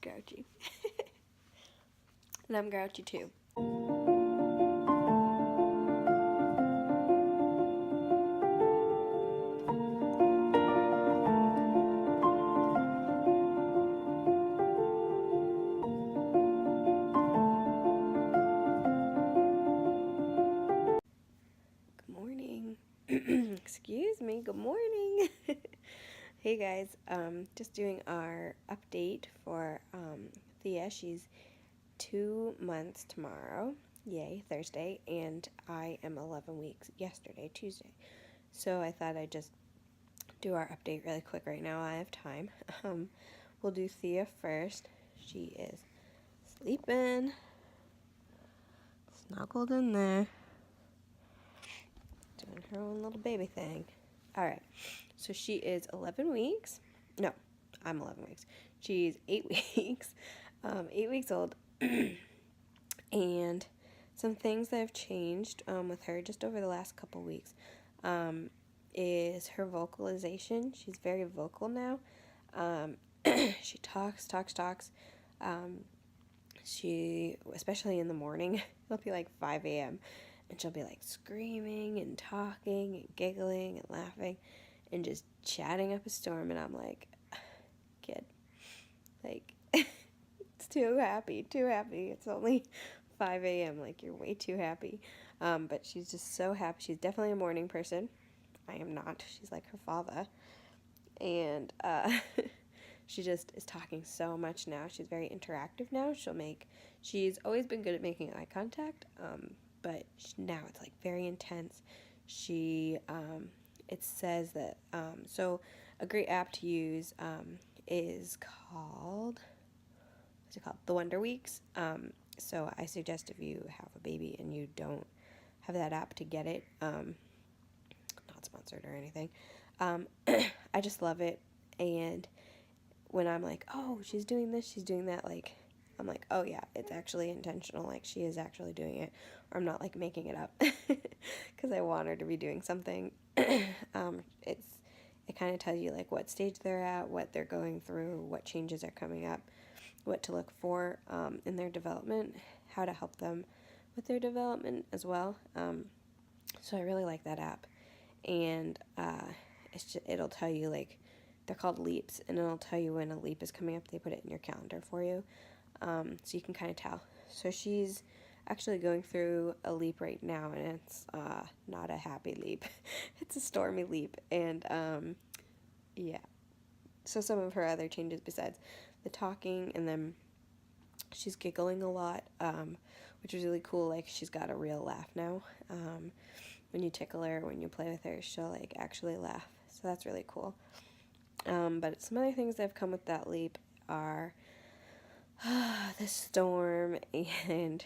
grouchy. And I'm grouchy too. Good morning. Excuse me, good morning. Hey guys, just doing our update for Thea. She's 2 months tomorrow, yay, Thursday, and I am 11 weeks yesterday, Tuesday. So I thought I'd just do our update really quick right now. I have time. We'll do Thea first. She is sleeping, snuggled in there, doing her own little baby thing. All right, so she is 11 weeks. No, I'm 11 weeks. She's 8 weeks, 8 weeks old. And some things that have changed with her just over the last couple weeks is her vocalization. She's very vocal now. She talks. She, especially in the morning, it'll be like 5 a.m. and she'll be like screaming and talking and giggling and laughing and just chatting up a storm. And I'm like, kid, like, it's too happy. It's only 5 a.m. Like, you're way too happy. But she's just so happy. She's definitely a morning person. I am not. She's like her father. And she just is talking so much now. She's very interactive now. She's always been good at making eye contact, but now it's like very intense. It says that, so a great app to use is called, what's it called? The Wonder Weeks. So I suggest if you have a baby and you don't have that app to get it, not sponsored or anything. I just love it. And when I'm like, oh, she's doing this, she's doing that, like, I'm like, oh yeah, it's actually intentional. Like, she is actually doing it. Or I'm not like making it up because I want her to be doing something. It kind of tells you like what stage they're at, what they're going through, what changes are coming up, what to look for in their development, how to help them with their development as well. So I really like that app. And it'll tell you, like, they're called leaps, and it'll tell you when a leap is coming up. They put it in your calendar for you, so you can kind of tell. So she's actually going through a leap right now, and it's not a happy leap. It's a stormy leap, and yeah. So some of her other changes besides the talking, and then she's giggling a lot, which is really cool. Like, she's got a real laugh now. When you tickle her, when you play with her, she'll like actually laugh. So that's really cool. But some other things that have come with that leap are the storm, and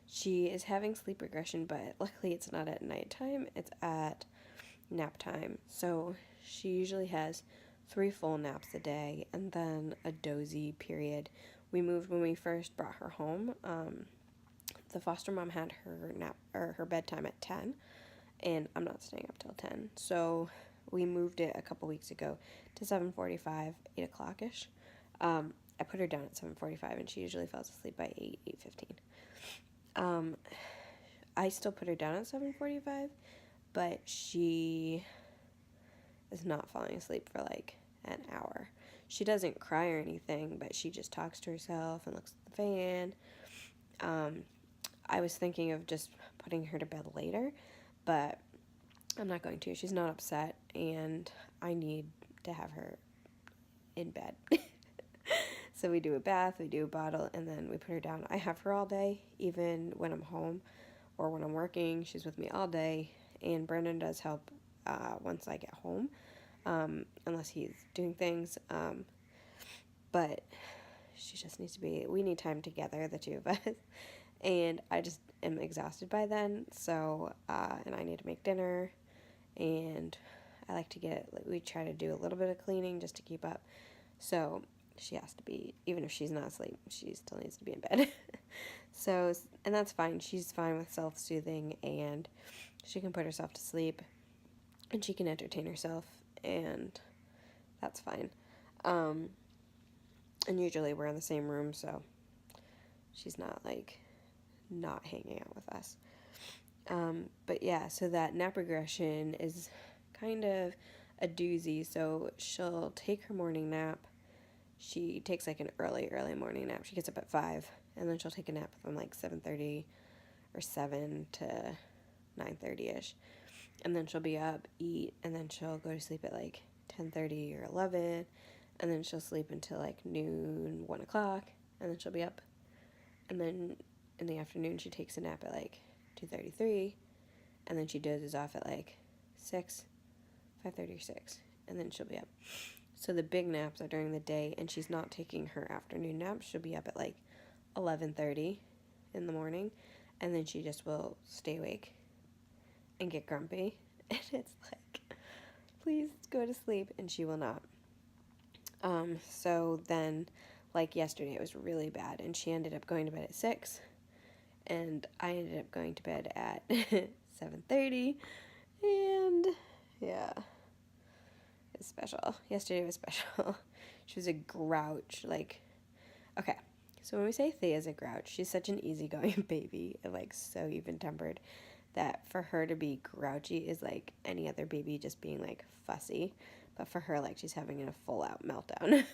she is having sleep regression, but luckily it's not at nighttime, it's at nap time. So she usually has 3 full naps a day and then a dozy period. We moved when we first brought her home. The foster mom had her nap or her bedtime at 10, and I'm not staying up till 10. So we moved it a couple weeks ago to 7:45, 8 o'clock-ish. I put her down at 7:45, and she usually falls asleep by 8:15. I still put her down at 7:45, but she is not falling asleep for like an hour. She doesn't cry or anything, but she just talks to herself and looks at the fan. I was thinking of just putting her to bed later, but I'm not going to. She's not upset, and I need to have her in bed. So we do a bath, we do a bottle, and then we put her down. I have her all day, even when I'm home or when I'm working. She's with me all day, and Brendan does help once I get home, unless he's doing things. But she just needs to be, we need time together, the two of us. And I just am exhausted by then, so, and I need to make dinner, and I like to we try to do a little bit of cleaning just to keep up, so she has to be, even if she's not asleep, she still needs to be in bed. So, and that's fine. She's fine with self-soothing, and she can put herself to sleep, and she can entertain herself, and that's fine. And usually we're in the same room, so she's not like not hanging out with us. But yeah, so that nap regression is kind of a doozy. So she'll take her morning nap. She takes like an early morning nap. She gets up at 5, and then she'll take a nap from like 7:30 or 7 to 9:30ish. And then she'll be up, eat, and then she'll go to sleep at like 10:30 or 11, and then she'll sleep until like noon, 1 o'clock, and then she'll be up. And then in the afternoon she takes a nap at like 2:33, and then she dozes off at like 6, 5:30 or 6, and then she'll be up. So the big naps are during the day, and she's not taking her afternoon nap. She'll be up at like 11:30 in the morning, and then she just will stay awake and get grumpy. And it's like, please go to sleep, and she will not. So then, like yesterday, it was really bad, and she ended up going to bed at 6, and I ended up going to bed at 7:30, and yeah, it's special. Yesterday was special. She was a grouch, like, okay, so when we say Thea's a grouch, she's such an easygoing baby, and like so even-tempered, that for her to be grouchy is like any other baby just being like fussy, but for her, like, she's having a full-out meltdown.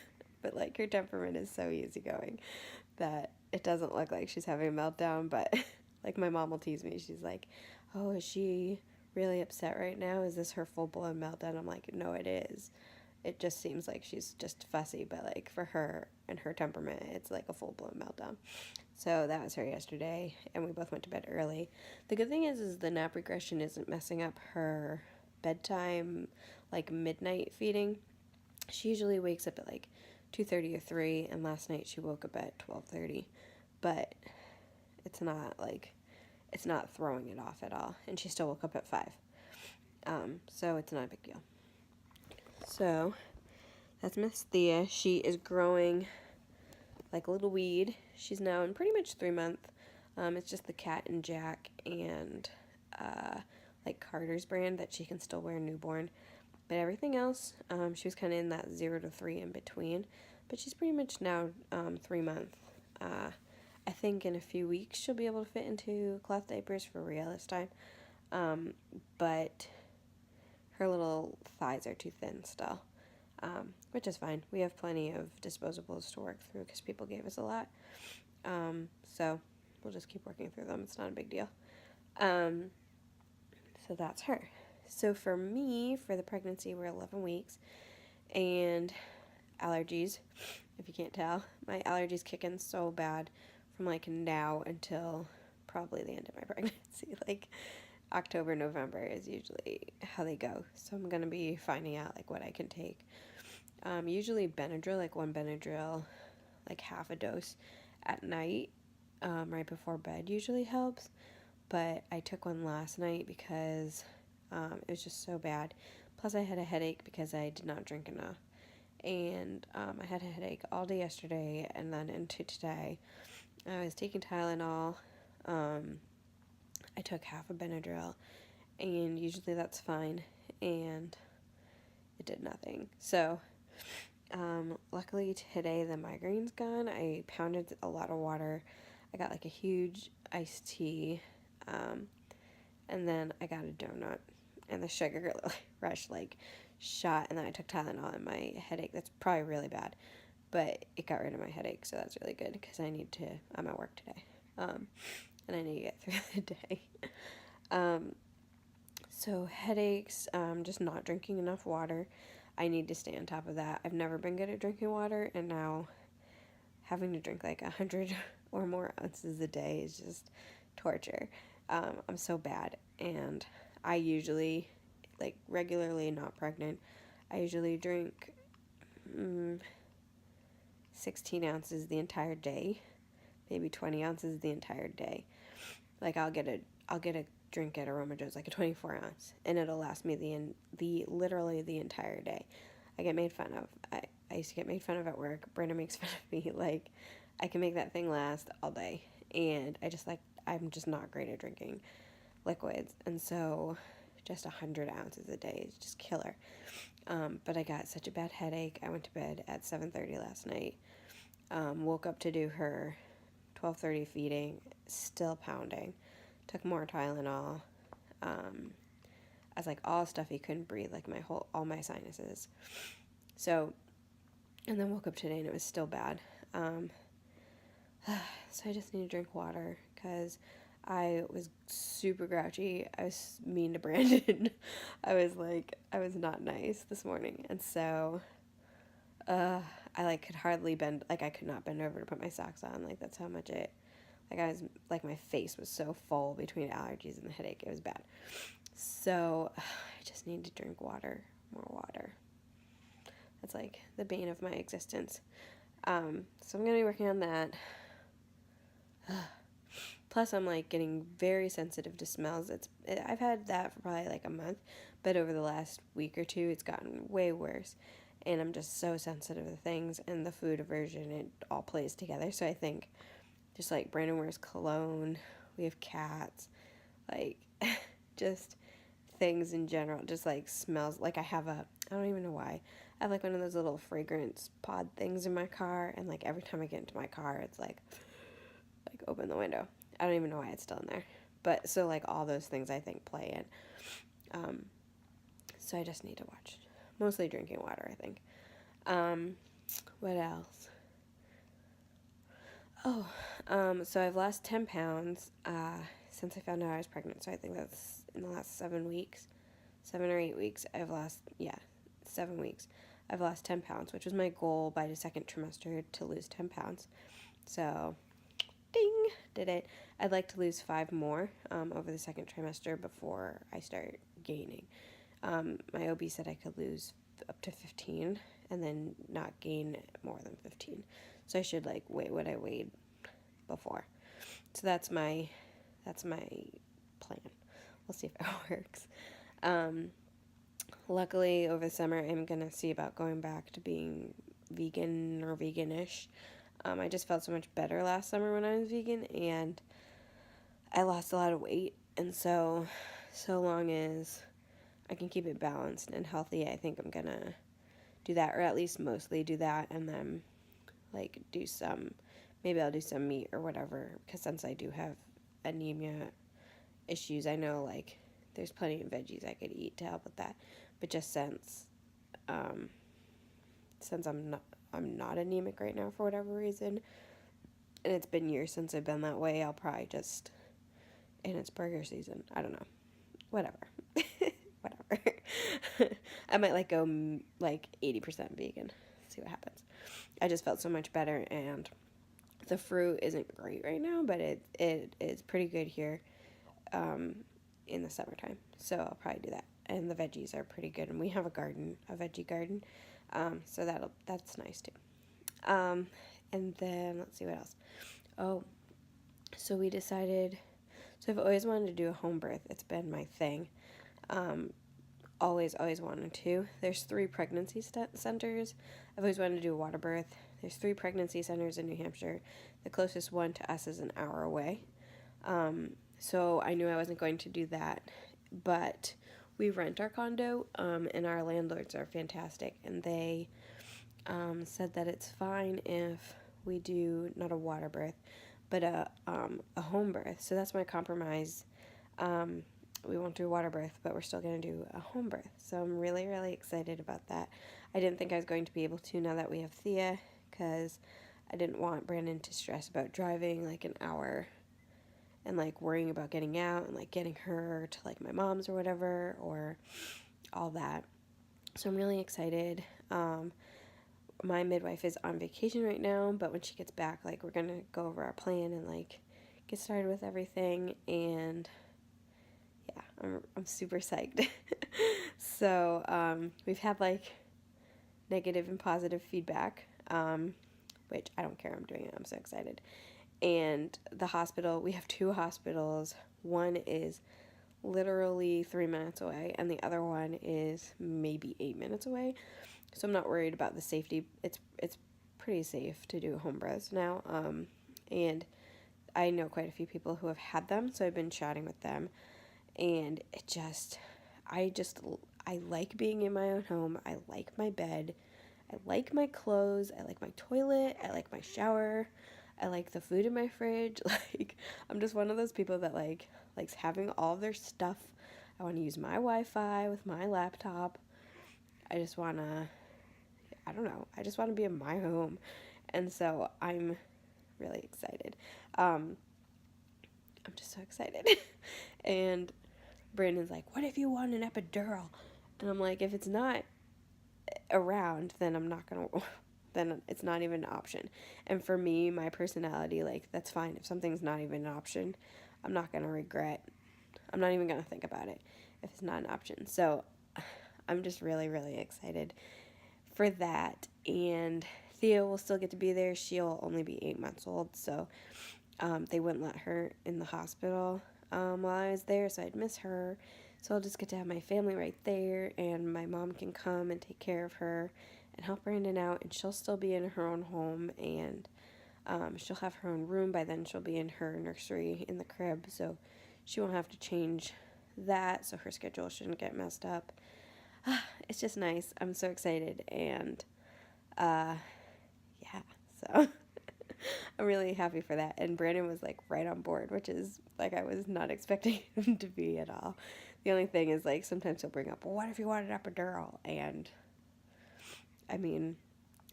But like her temperament is so easygoing that it doesn't look like she's having a meltdown. But like my mom will tease me, she's like, oh, is she really upset right now? Is this her full-blown meltdown? I'm like, no, it is. It just seems like she's just fussy, but like for her and her temperament, it's like a full-blown meltdown. So that was her yesterday, and we both went to bed early. The good thing is the nap regression isn't messing up her bedtime, like midnight feeding. She usually wakes up at like 2:30 or 3, and last night she woke up at 12:30, but it's not throwing it off at all, and she still woke up at 5. So it's not a big deal. So that's Miss Thea. She is growing like a little weed. She's now in pretty much 3 months. It's just the Cat and Jack and like Carter's brand that she can still wear newborn. But everything else, she was kind of in that 0 to 3 in between. But she's pretty much now 3 months. I think in a few weeks she'll be able to fit into cloth diapers for real this time. But her little thighs are too thin still, which is fine. We have plenty of disposables to work through because people gave us a lot. So we'll just keep working through them. It's not a big deal. So that's her. So for me, for the pregnancy, we're 11 weeks, and allergies, if you can't tell, my allergies kick in so bad from like now until probably the end of my pregnancy. Like October, November is usually how they go. So I'm going to be finding out like what I can take. Usually Benadryl, like one Benadryl, like half a dose at night, right before bed usually helps. But I took one last night because it was just so bad. Plus I had a headache because I did not drink enough. And I had a headache all day yesterday and then into today. I was taking Tylenol. I took half a Benadryl, and usually that's fine, and it did nothing. So luckily today the migraine's gone. I pounded a lot of water. I got like a huge iced tea, and then I got a donut, and the sugar rush like shot, and then I took Tylenol, and my headache, that's probably really bad, but it got rid of my headache, so that's really good because I'm at work today, and I need to get through the day. So headaches, just not drinking enough water. I need to stay on top of that. I've never been good at drinking water, and now having to drink like 100 or more ounces a day is just torture. I'm so bad, and I usually, like regularly not pregnant, I usually drink 16 ounces the entire day, maybe 20 ounces the entire day. Like I'll get a drink at Aroma Joe's, like a 24 ounce, and it'll last me literally the entire day. I get made fun of. I used to get made fun of at work. Brenda makes fun of me. Like, I can make that thing last all day, and I'm just not great at drinking liquids, and so just 100 ounces a day is just killer. But I got such a bad headache. I went to bed at 7:30 last night, Woke up to do her 12:30 feeding, still pounding. Took more Tylenol. I was like all stuffy, couldn't breathe, like all my sinuses. So, and then woke up today and it was still bad. So I just need to drink water because I was super grouchy. I was mean to Brandon. I was not nice this morning. And so, I like could hardly bend, like I could not bend over to put my socks on. Like that's how much I was, like my face was so full between allergies and the headache. It was bad. So I just need to drink water, more water. That's like the bane of my existence. So I'm going to be working on that. Plus, I'm like getting very sensitive to smells. I've had that for probably like a month, but over the last week or two, it's gotten way worse. And I'm just so sensitive to things and the food aversion, it all plays together. So I think just like Brandon wears cologne, we have cats, like just things in general, just like smells. Like I don't even know why. I have like one of those little fragrance pod things in my car, and like every time I get into my car, it's like open the window. I don't even know why it's still in there. But so like all those things I think play in. So I just need to watch. Mostly drinking water, I think. What else? Oh, so I've lost 10 pounds since I found out I was pregnant. So I think that's in the last 7 weeks. 7 or 8 weeks. 7 weeks. I've lost 10 pounds, which was my goal by the second trimester to lose 10 pounds. So, ding, did it. I'd like to lose 5 more over the second trimester before I start gaining. My OB said I could lose up to 15 and then not gain more than 15. So I should like weigh what I weighed before. So that's my plan. We'll see if it works. Luckily, over the summer, I'm going to see about going back to being vegan or veganish. I just felt so much better last summer when I was vegan, and I lost a lot of weight. And so long as I can keep it balanced and healthy, I think I'm going to do that, or at least mostly do that, and then, like, maybe I'll do some meat or whatever, because since I do have anemia issues, I know, like, there's plenty of veggies I could eat to help with that. But just since I'm not anemic right now for whatever reason, and it's been years since I've been that way, I'll probably just, and it's burger season, I don't know, whatever. I might like go like 80% vegan, see what happens. I just felt so much better, and the fruit isn't great right now, but it is pretty good here in the summertime, so I'll probably do that. And the veggies are pretty good, and we have a veggie garden, so that's nice too. And then let's see what else. Oh, so we decided. So I've always wanted to do a home birth. It's been my thing. Always wanted to. There's 3 pregnancy centers. I've always wanted to do a water birth. There's 3 pregnancy centers in New Hampshire. The closest one to us is an hour away. So I knew I wasn't going to do that, but we rent our condo, and our landlords are fantastic, and they said that it's fine if we do not a water birth, but a home birth. So that's my compromise. We won't do a water birth, but we're still going to do a home birth. So I'm really, really excited about that. I didn't think I was going to be able to now that we have Thea, because I didn't want Brandon to stress about driving like an hour and like worrying about getting out and like getting her to like my mom's or whatever, or all that. So I'm really excited. My midwife is on vacation right now, but when she gets back, like, we're gonna go over our plan and like get started with everything. And yeah, I'm super psyched. So we've had like negative and positive feedback, which I don't care. I'm doing it. I'm so excited. And the hospital, we have 2 hospitals. One is literally 3 minutes away, and the other one is maybe 8 minutes away. So I'm not worried about the safety. It's pretty safe to do home births now. And I know quite a few people who have had them, so I've been chatting with them. And I like being in my own home. I like my bed. I like my clothes, I like my toilet, I like my shower, I like the food in my fridge. Like, I'm just one of those people that likes having all of their stuff. I want to use my Wi-Fi with my laptop. I just want to, I don't know, I just want to be in my home. And so I'm really excited. I'm just so excited. And Brandon's like, what if you want an epidural? And I'm like, if it's not around, then I'm not going to, then it's not even an option. And for me, my personality, like, that's fine. If something's not even an option, I'm not going to regret. I'm not even going to think about it if it's not an option. So I'm just really, really excited for that. And Thea will still get to be there. She'll only be 8 months old, so they wouldn't let her in the hospital while I was there, so I'd miss her. So I'll just get to have my family right there, and my mom can come and take care of her and help Brandon out, and she'll still be in her own home, and she'll have her own room. By then she'll be in her nursery in the crib, so she won't have to change that, so her schedule shouldn't get messed up. It's just nice. I'm so excited, and yeah, so I'm really happy for that. And Brandon was like right on board, which is like I was not expecting him to be at all. The only thing is like sometimes he'll bring up, well, what if you wanted an epidural? And I mean,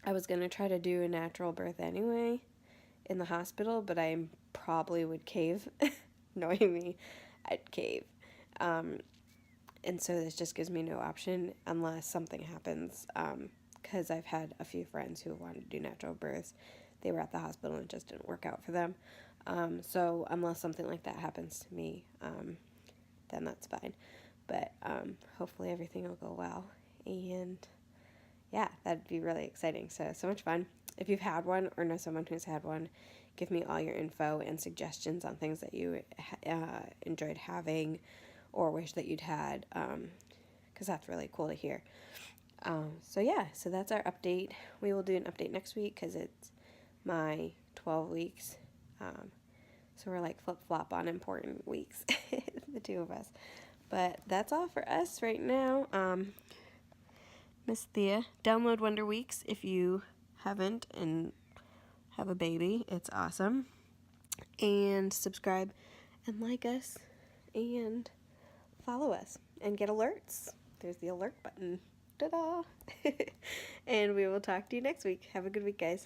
I was gonna try to do a natural birth anyway in the hospital, but I probably would cave. Knowing me, I'd cave. And so this just gives me no option unless something happens. Because I've had a few friends who wanted to do natural births. They were at the hospital and it just didn't work out for them. So unless something like that happens to me, then that's fine. But hopefully everything will go well. And yeah, that'd be really exciting. So much fun. If you've had one or know someone who's had one, give me all your info and suggestions on things that you enjoyed having or wish that you'd had, because that's really cool to hear. So yeah, so that's our update. We will do an update next week because it's my 12 weeks. So we're like flip-flop on important weeks, the two of us. But that's all for us right now. Miss Thea, download Wonder Weeks if you haven't and have a baby. It's awesome. And subscribe and like us and follow us and get alerts. There's the alert button. Ta-da! And we will talk to you next week. Have a good week, guys.